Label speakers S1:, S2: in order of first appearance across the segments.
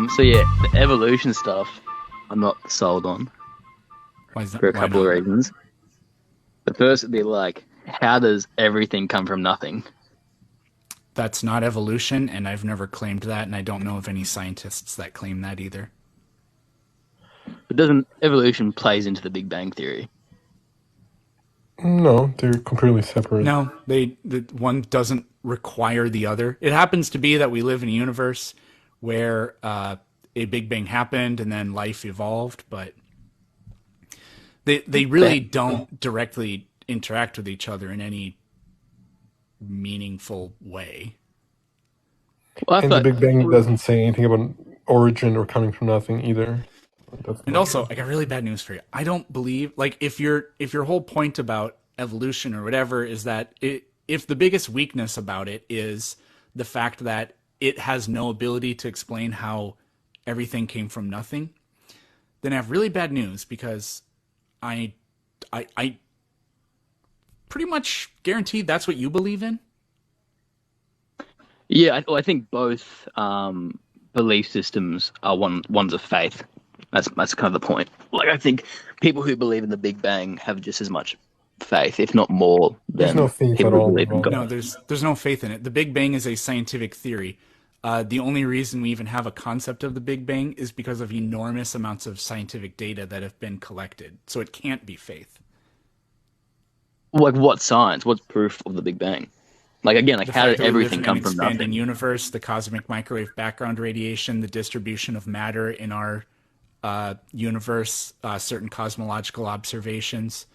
S1: So yeah, the evolution stuff, I'm not sold on
S2: Why is that?
S1: for a
S2: Why
S1: couple of
S2: not?
S1: reasons. The first would be like, how does everything come from nothing?
S2: That's not evolution, and I've never claimed that, and I don't know of any scientists that claim that either.
S1: But doesn't evolution plays into the Big Bang theory?
S3: No, they're completely separate.
S2: No, the one doesn't require the other. It happens to be that we live in a universe where a Big Bang happened and then life evolved, but they really don't directly interact with each other in any meaningful way.
S1: Well, I
S3: And the
S1: thought,
S3: Big Bang doesn't say anything about origin or coming from nothing either. That's
S2: And
S3: not
S2: also,
S3: true.
S2: I got really bad news for you. I don't believe like if your whole point about evolution or whatever is that if the biggest weakness about it is the fact that it has no ability to explain how everything came from nothing, then I have really bad news because I I pretty much guarantee that's what you believe in.
S1: yeah, I think both belief systems are ones of faith. That's kind of the point. Like, I think people who believe in the Big Bang have just as much faith, if not more,
S3: There's no
S1: than
S3: faith
S1: people
S3: at
S1: who
S3: all
S1: believe in
S3: involved.
S2: No,
S1: God.
S2: there's no faith in it. The Big Bang is a scientific theory. The only reason we even have a concept of the Big Bang is because of enormous amounts of scientific data that have been collected. So it can't be faith.
S1: Like, what science? What's proof of the Big Bang? Like, again, like,
S2: The
S1: how
S2: fact
S1: did
S2: that we live
S1: everything
S2: in an
S1: come from
S2: expanding
S1: nothing?
S2: universe, the cosmic microwave background radiation, the distribution of matter in our universe, certain cosmological observations,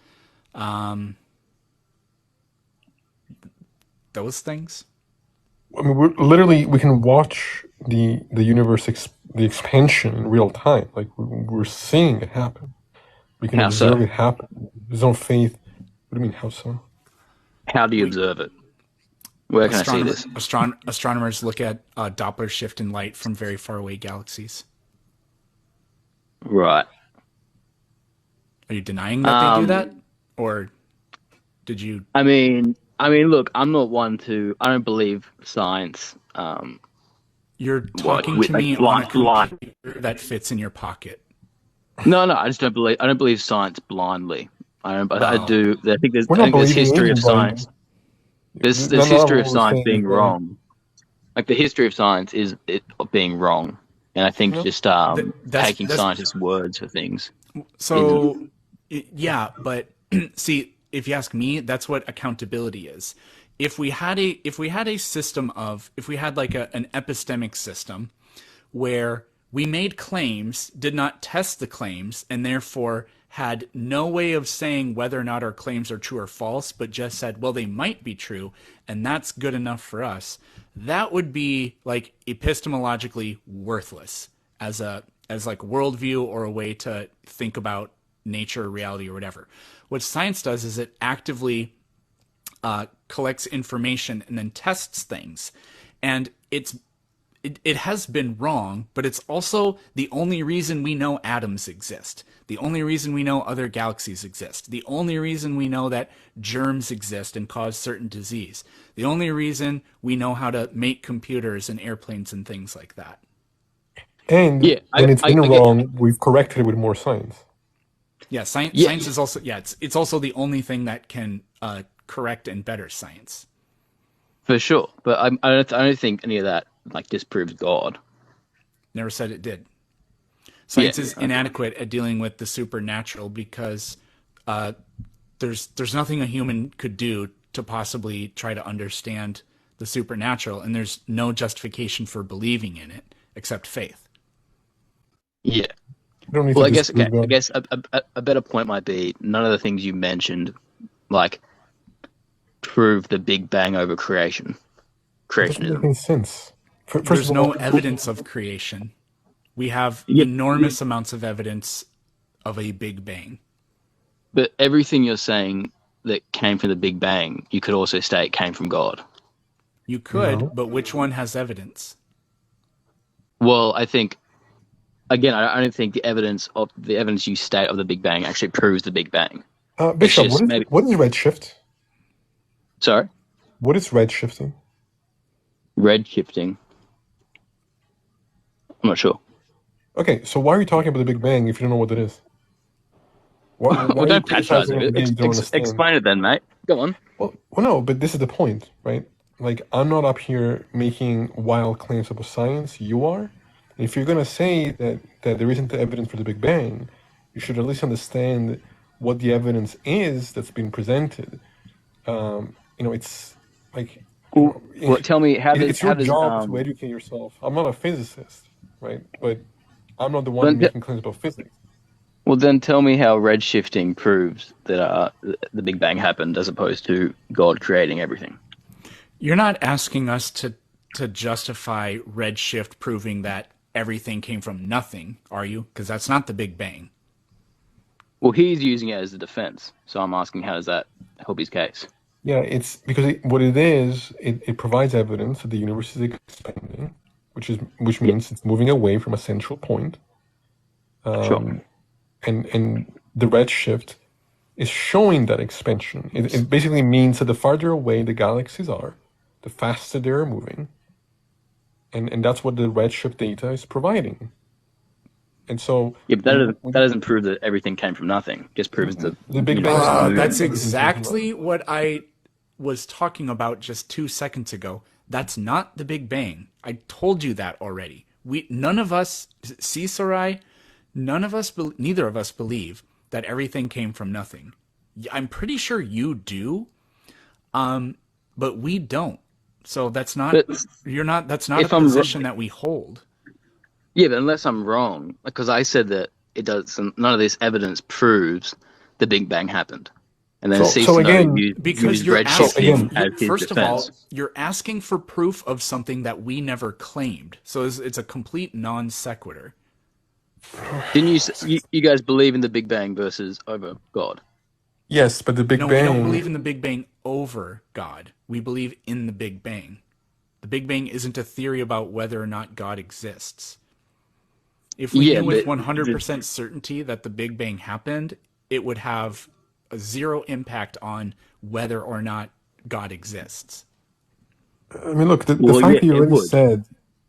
S2: those things.
S3: I mean, we can watch the universe the expansion in real time. Like we're seeing it happen. We can
S1: How so?
S3: observe it happen. There's no faith. What do you mean? How so?
S1: How do you
S2: We
S1: observe it? Where can I see this?
S2: astronomers look at Doppler shift in light from very far away galaxies.
S1: Right.
S2: Are you denying that they do that,
S1: Um,
S2: or did you?
S1: look, I'm not one to. I don't believe science.
S2: You're
S1: What
S2: talking
S1: with
S2: to
S1: like
S2: me on a
S1: blind?
S2: computer that fits in your pocket.
S1: No, no, I just don't believe. I don't believe science blindly. I don't. I
S2: Oh,
S1: do. I think there's.
S3: We're
S1: I
S3: not
S1: think there's
S3: believing
S1: history of
S3: anything
S1: science.
S3: blindly.
S1: There's
S3: None of
S1: history of
S3: what we're
S1: science
S3: saying is
S1: being
S3: blind.
S1: wrong. Like, the history of science is it being wrong, and I think
S3: Yep.
S1: just taking
S2: that's
S1: scientists' words for things isn't.
S2: so. Yeah, but see, if you ask me, that's what accountability is. If we had a system of if we had like an epistemic system where we made claims, did not test the claims, and therefore had no way of saying whether or not our claims are true or false, but just said, well, they might be true, and that's good enough for us, that would be like epistemologically worthless as like worldview or a way to think about nature, reality, or whatever. What science does is it actively collects information and then tests things, and it has been wrong, but it's also the only reason we know atoms exist. The only reason we know other galaxies exist. The only reason we know that germs exist and cause certain disease. The only reason we know how to make computers and airplanes and things like that.
S3: And
S1: Yeah,
S3: when it's been
S1: I get.
S3: wrong, we've corrected it with more science.
S2: Yeah, science,
S1: Yeah,
S2: science is also it's also the only thing that can correct and better science.
S1: for sure. But I don't think any of that like disproves God.
S2: Never said it did.
S1: Yeah.
S2: Science is
S1: Okay.
S2: inadequate at dealing with the supernatural because uh, there's nothing a human could do to possibly try to understand the supernatural, and there's no justification for believing in it except faith.
S1: Yeah.
S3: You don't need to
S1: Well, I guess okay.
S3: disprove
S1: I
S3: God.
S1: guess a better point might be none of the things you mentioned like prove the Big Bang over
S3: It doesn't make
S1: creationism.
S3: any sense. First
S2: There's
S3: of all,
S2: no evidence of creation. We have
S1: Yeah,
S2: enormous amounts of evidence of a big bang.
S1: but everything you're saying that came from the Big Bang, you could also state came from God.
S2: You could,
S3: no.
S2: but which one has evidence?
S1: Well, I think again, I don't think the evidence you state of the Big Bang actually proves the Big Bang. It's
S3: Bishop,
S1: just maybe.
S3: what is redshift?
S1: Sorry,
S3: What is redshifting?
S1: red shifting. I'm not sure.
S3: Okay, so why are you talking about the Big Bang if you don't know what it is? Why
S1: Well,
S3: are you
S1: don't patronize
S3: criticizing an
S1: it.
S3: idea you don't understand?
S1: Explain it then, mate. Go on.
S3: Well, no, but this is the point, right? Like, I'm not up here making wild claims about science. You are. And if you're going to say that there isn't evidence for the Big Bang, you should at least understand what the evidence is that's been presented. It's like,
S1: Well, tell me
S3: it's your job to educate yourself. I'm not a physicist, right? But I'm not the one making claims about physics.
S1: Well, then tell me how redshifting proves that the Big Bang happened as opposed to God creating everything.
S2: You're not asking us to justify redshift proving that everything came from nothing, are you? Because that's not the Big Bang.
S1: Well, he's using it as a defense, so I'm asking how does that help his case?
S3: Yeah, it's because what it is, it provides evidence that the universe is expanding, which means it's moving away from a central point.
S1: Sure.
S3: And the redshift is showing that expansion. It basically means that the farther away the galaxies are, the faster they're moving. And that's what the redshift data is providing. And so
S1: yeah, but that doesn't prove that everything came from nothing. It just proves the
S3: Big Bang.
S2: That's exactly what I was talking about just 2 seconds ago. That's not the Big Bang. I told you that already. None of us, Sarai, neither of us believe that everything came from nothing. I'm pretty sure you do, but we don't. So that's not that's not a position that we hold.
S1: Yeah, but unless I'm wrong, because I said that it does. None of this evidence proves the Big Bang happened, and then
S3: so again,
S2: because you're asking. First of all, you're asking for proof of something that we never claimed. So it's a complete non sequitur.
S1: Didn't you guys believe in the Big Bang versus over God?
S3: Yes, but the Big Bang...
S2: No, we don't believe in the Big Bang over God. We believe in the Big Bang. The Big Bang isn't a theory about whether or not God exists. If we knew with 100% certainty that the Big Bang happened, it would have a zero impact on whether or not God exists.
S3: I mean, look, the fact that you already said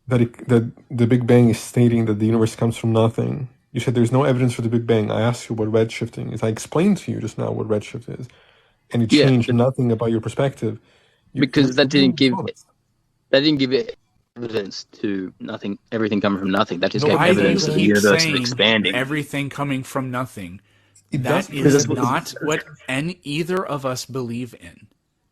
S3: that the Big Bang is stating that the universe comes from nothing. You said there's no evidence for the Big Bang. I asked you what redshifting is. I explained to you just now what redshift is. And you changed nothing about your perspective.
S1: Because that didn't give it evidence to nothing, everything coming from nothing. That just gave evidence to the universe expanding.
S2: Everything coming from nothing. That is not what either of us believe in.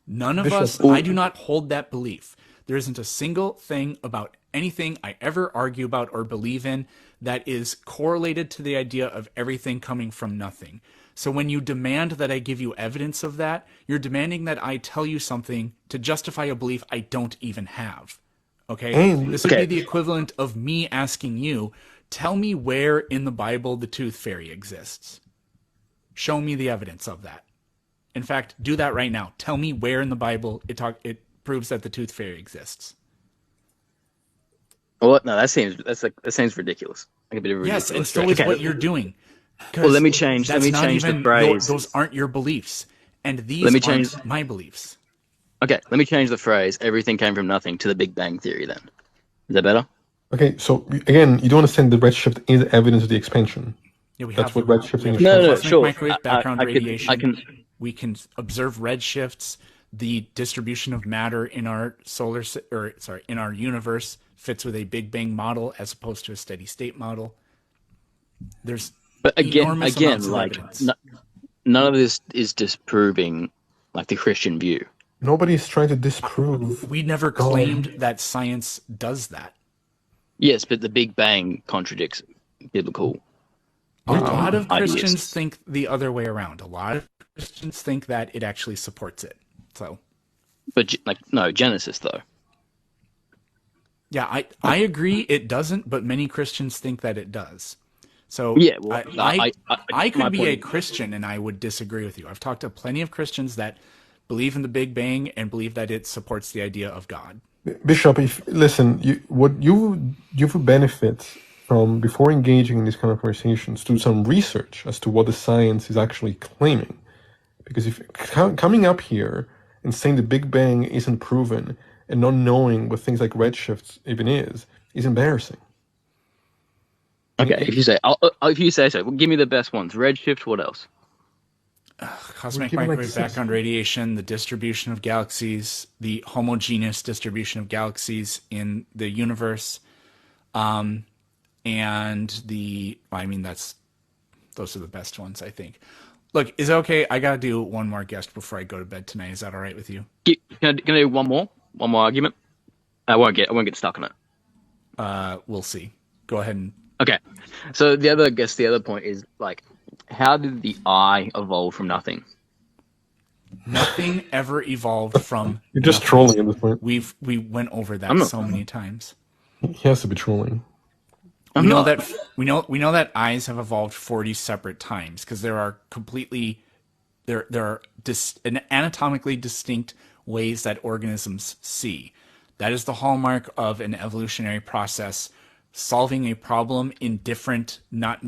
S2: None of us, I do not hold that belief. There isn't a single thing about anything I ever argue about or believe in that is correlated to the idea of everything coming from nothing. So when you demand that I give you evidence of that, you're demanding that I tell you something to justify a belief I don't even have. Okay? This would be the equivalent of me asking you, tell me where in the Bible the tooth fairy exists. Show me the evidence of that. In fact, do that right now. Tell me where in the Bible it proves that the tooth fairy exists.
S1: Well, no, that seems ridiculous. Like a bit of a ridiculous.
S2: Yes, and so is what you're doing.
S1: Well, let me change the phrase.
S2: Those aren't your beliefs, and these aren't my beliefs.
S1: Okay, let me change the phrase. Everything came from nothing to the Big Bang Theory. Then, is that better?
S3: Okay, so again, you don't understand the redshift is evidence of the expansion.
S2: Yeah,
S3: that's what redshifting is.
S1: No, sure.
S2: Microwave background radiation. We can observe redshifts. The distribution of matter in our in our universe fits with a Big Bang model as opposed to a steady state model. There's
S1: again, like none of this is disproving like the Christian view.
S3: Nobody's trying to disprove.
S2: We never claimed that science does that.
S1: Yes, but the Big Bang contradicts biblical.
S2: A lot of Christians think the other way around. A lot of Christians think that it actually supports it. So,
S1: but no Genesis though.
S2: Yeah, I agree it doesn't, but many Christians think that it does. So
S1: yeah, well,
S2: I could be a Christian and I would disagree with you. I've talked to plenty of Christians that believe in the Big Bang and believe that it supports the idea of God.
S3: Bishop, what you would benefit from before engaging in these kind of conversations, do some research as to what the science is actually claiming. Because if coming up here and saying the Big Bang isn't proven and not knowing what things like redshift even is embarrassing.
S1: Okay, if you say so, well, give me the best ones. Redshift. What else?
S2: Cosmic
S3: given, like,
S2: microwave
S3: six.
S2: background radiation, the distribution of galaxies, the homogeneous distribution of galaxies in the universe, and those are the best ones, I think. Look, is it okay? I gotta do one more guest before I go to bed tonight. Is that all right with you?
S1: Can I do one more argument? I won't get stuck on it.
S2: We'll see. Go ahead and
S1: Okay, so the other point is like, how did the eye evolve from nothing?
S2: nothing ever evolved from.
S3: You're just
S2: nothing.
S3: trolling at this point.
S2: We went over that
S1: I'm not-
S2: so many times.
S3: He has to be trolling.
S2: We
S1: I'm
S2: know
S1: not.
S2: that we know that eyes have evolved 40 separate times because there are completely there are anatomically distinct ways that organisms see. That is the hallmark of an evolutionary process, solving a problem in different, not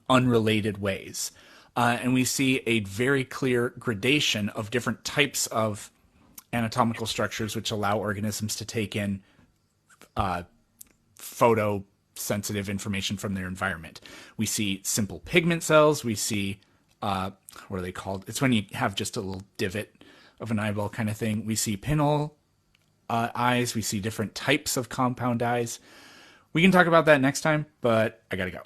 S2: unrelated ways. And we see a very clear gradation of different types of anatomical structures which allow organisms to take in photosensitive information from their environment. We see simple pigment cells. We see, what are they called? It's when you have just a little divot of an eyeball kind of thing. We see pinhole eyes. We see different types of compound eyes. We can talk about that next time, but I gotta go.